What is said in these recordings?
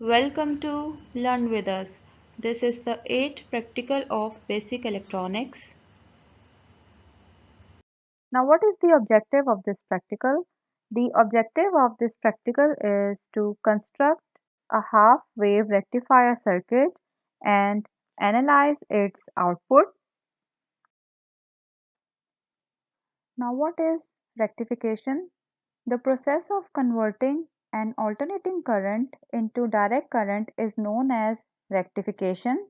Welcome to Learn with us. This is the 8th practical of basic electronics. Now, what is the objective of this practical? The objective of this practical is to construct a half-wave rectifier circuit and analyze its output. Now, what is rectification? The process of converting an alternating current into direct current is known as rectification.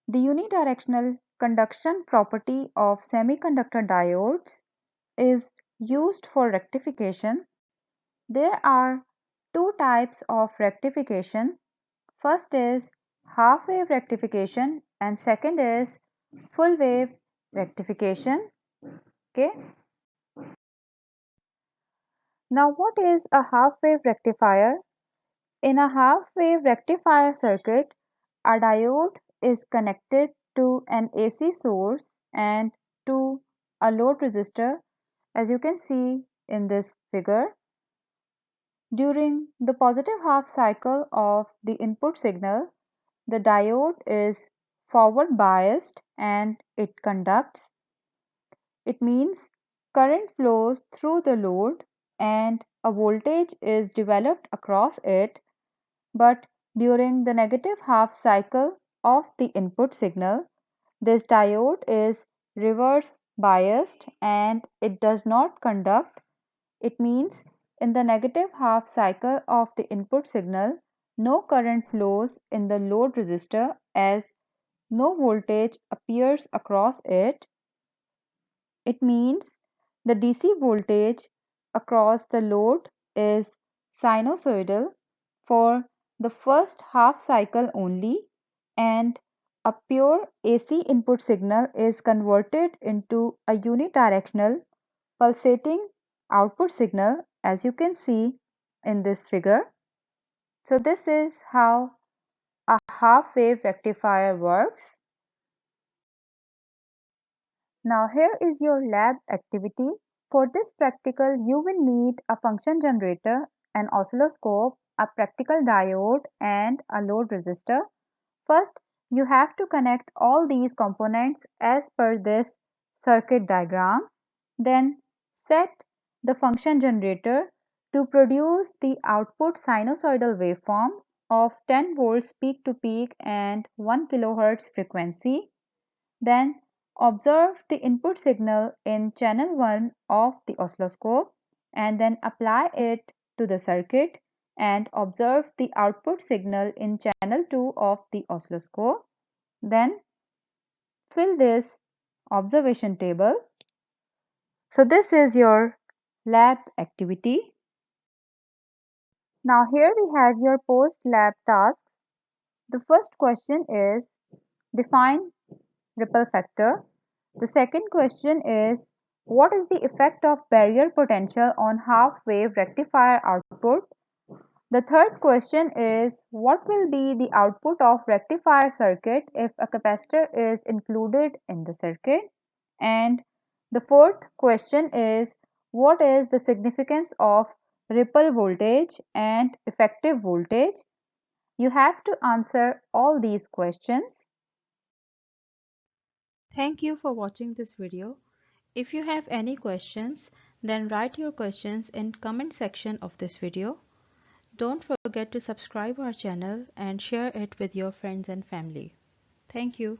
The unidirectional conduction property of semiconductor diodes is used for rectification. There are two types of rectification. First is half wave rectification and second is full wave rectification. Okay. Now what is a half wave rectifier? In a half wave rectifier circuit, a diode is connected to an AC source and to a load resistor, as you can see in this figure. During the positive half cycle of the input signal, the diode is forward biased and it conducts. It means current flows through the load and a voltage is developed across it. But during the negative half cycle of the input signal, this diode is reverse biased and it does not conduct. It means in the negative half cycle of the input signal, no current flows in the load resistor as no voltage appears across it. It means the DC voltage across the load is sinusoidal for the first half cycle only, and a pure AC input signal is converted into a unidirectional pulsating output signal, as you can see in this figure. So this is how a half wave rectifier works. Now here is your lab activity. For this practical, you will need a function generator, an oscilloscope, a practical diode and a load resistor. First, you have to connect all these components as per this circuit diagram. Then set the function generator to produce the output sinusoidal waveform of 10 volts peak to peak and 1 kHz frequency. Then observe the input signal in channel 1 of the oscilloscope and then apply it to the circuit and observe the output signal in channel 2 of the oscilloscope. Then fill this observation table. So this is your lab activity. Now here we have your post-lab tasks. The first question is define ripple factor. The second question is what is the effect of barrier potential on half wave rectifier output? The third question is what will be the output of rectifier circuit if a capacitor is included in the circuit? And the fourth question is what is the significance of ripple voltage and effective voltage? You have to answer all these questions. Thank you for watching this video. If you have any questions, then write your questions in comment section of this video. Don't forget to subscribe our channel and share it with your friends and family. Thank you.